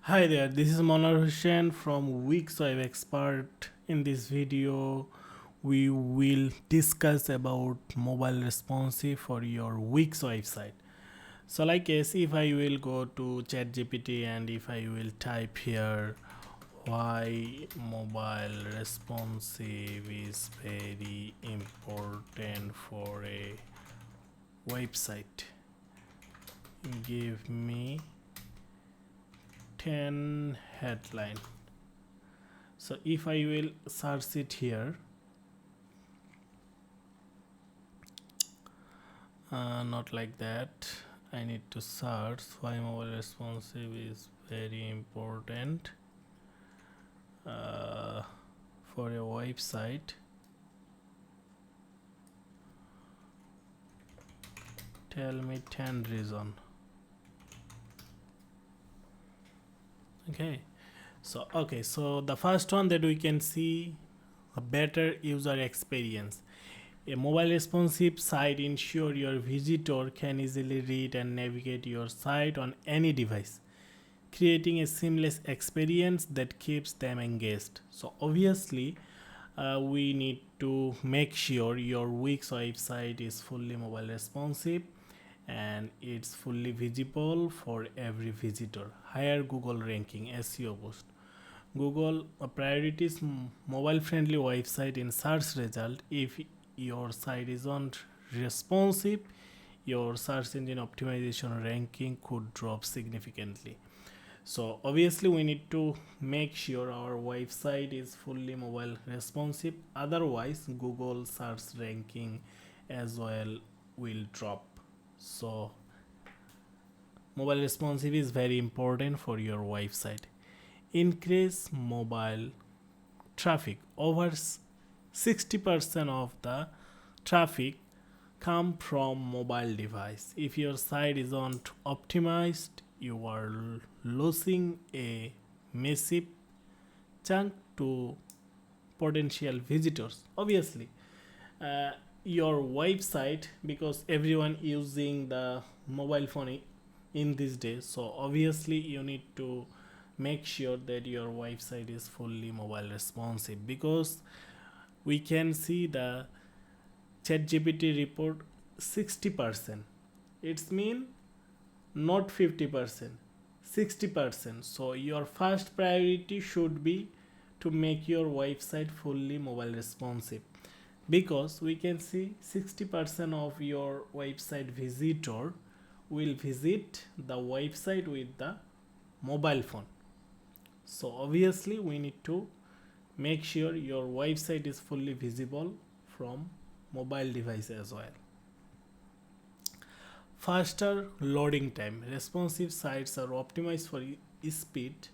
Hi there, this is Monar Hussain from Wix Web Expert. In this video, we will discuss about mobile responsive for your Wix website. So, like yes, if I will go to ChatGPT and if I will type here why mobile responsive is very important for a website, give me 10 headline. So if I will search it here, not like that, I need to search why mobile responsive is very important uh, for a website. Tell me 10 reason. So the first one that we can see, a better user experience. A mobile responsive site ensure your visitor can easily read and navigate your site on any device, creating a seamless experience that keeps them engaged. So obviously, we need to make sure your Wix website is fully mobile responsive and it's fully visible for every visitor. Higher Google ranking, SEO boost. Google priorities mobile friendly website in search result. If your site isn't responsive, your search engine optimization ranking could drop significantly. So obviously we need to make sure our website is fully mobile responsive, otherwise Google search ranking as well will drop. So mobile responsive is very important for your website. Increase mobile traffic. Over 60% of the traffic come from mobile device. If your site isn't optimized, you are losing a massive chunk to potential visitors. Obviously, uh, your website, because everyone using the mobile phone in these days, so obviously you need to make sure that your website is fully mobile responsive, because we can see the ChatGPT report 60%. It's mean not 50%, 60%. So your first priority should be to make your website fully mobile responsive, because we can see 60% of your website visitor will visit the website with the mobile phone. So obviously we need to make sure your website is fully visible from mobile device as well. Faster loading time. Responsive sites are optimized for speed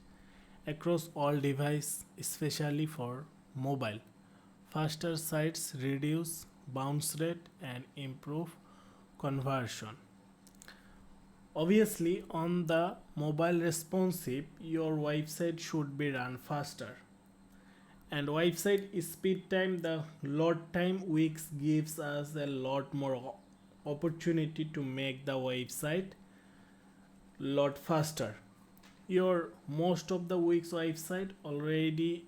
across all devices, especially for mobile. Faster sites reduce bounce rate and improve conversion. Obviously, on the mobile responsive, your website should be run faster. And website speed time, the load time, Wix gives us a lot more opportunity to make the website lot faster. Your most of the Wix website already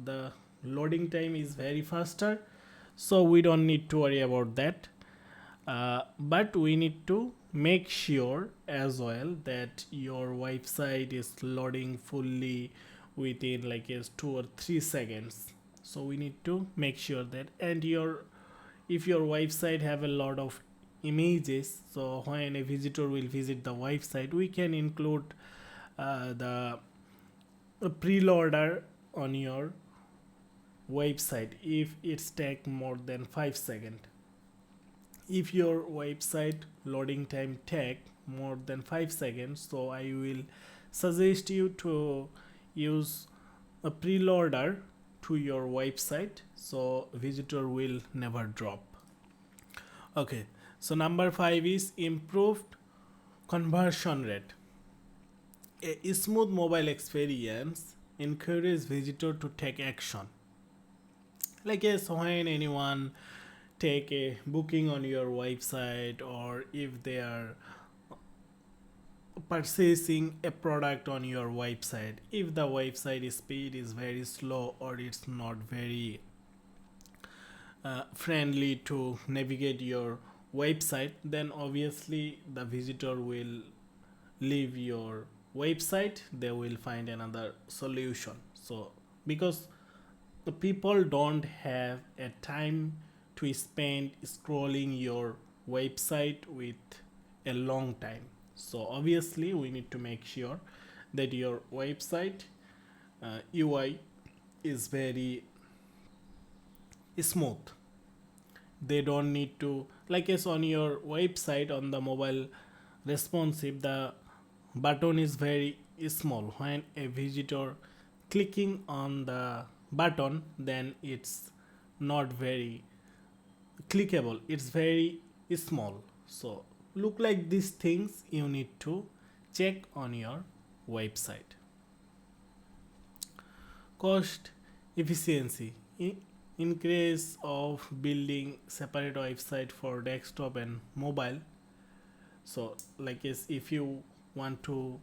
the loading time is very faster, so we don't need to worry about that. But we need to make sure as well that your website is loading fully within like 2 or 3 seconds. So we need to make sure that, and your if your website have a lot of images, so when a visitor will visit the website, we can include the preloader on your website if it's take more than 5 seconds. If your website loading time take more than 5 seconds, so I will suggest you to use a preloader to your website, so visitor will never drop. Okay, so number 5 is improved conversion rate. A smooth mobile experience encourages visitor to take action. Like yes, when anyone take a booking on your website, or if they are purchasing a product on your website. If the website speed is very slow or it's not very friendly to navigate your website, then obviously the visitor will leave your website. They will find another solution. So because the people don't have a time to spend scrolling your website with a long time, so obviously we need to make sure that your website UI is very smooth. They don't need to, like as on your website on the mobile responsive, the button is very small. When a visitor clicking on the button, then it's not very clickable, it's very small. So look like these things you need to check on your website. Cost efficiency. Increase of building separate website for desktop and mobile. So like as if you want to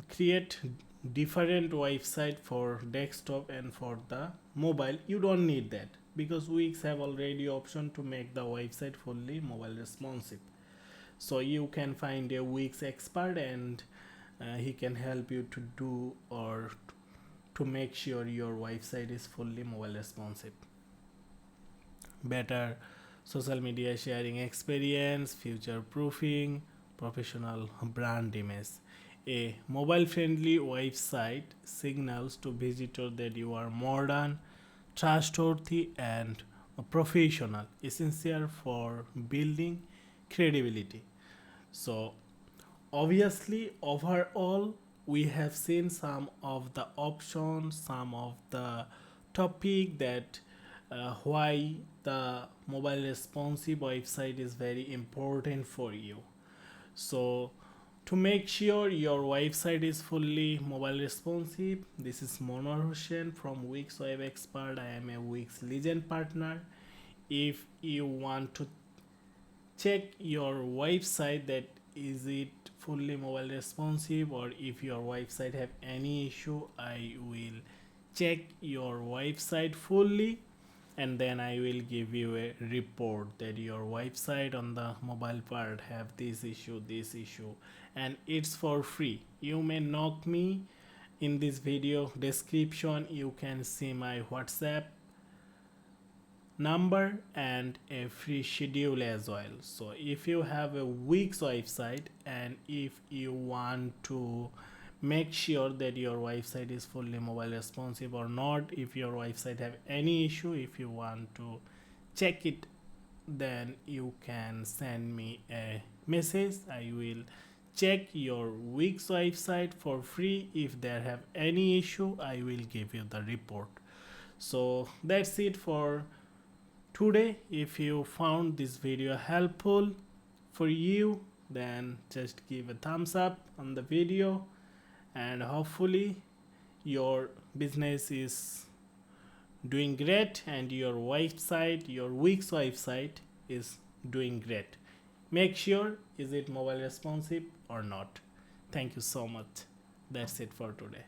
create different website for desktop and for the mobile, you don't need that, because Wix have already option to make the website fully mobile responsive. So you can find a Wix expert, and he can help you to do or to make sure your website is fully mobile responsive. Better social media sharing experience, future proofing, professional brand image. A mobile friendly website signals to visitors that you are modern, trustworthy, and professional, essential for building credibility. So obviously overall we have seen some of the options, some of the topic that why the mobile responsive website is very important for you. So to make sure your website is fully mobile responsive, this is Monor Hussain from Wix Web Expert. I am a Wix Legend partner. If you want to check your website that is it fully mobile responsive, or if your website have any issue, I will check your website fully, and then I will give you a report that your website on the mobile part have this issue, and it's for free. You may knock me. In this video description you can see my WhatsApp number and a free schedule as well. So if you have a Wix website, and if you want to make sure that your website is fully mobile responsive or not, if your website have any issue, if you want to check it, then you can send me a message. I will check your Wix website for free. If there have any issue, I will give you the report. So that's it for today. If you found this video helpful for you, then just give a thumbs up on the video, and hopefully your business is doing great and your website, your Wix website is doing great. Make sure is it mobile responsive or not. Thank you so much. That's it for today.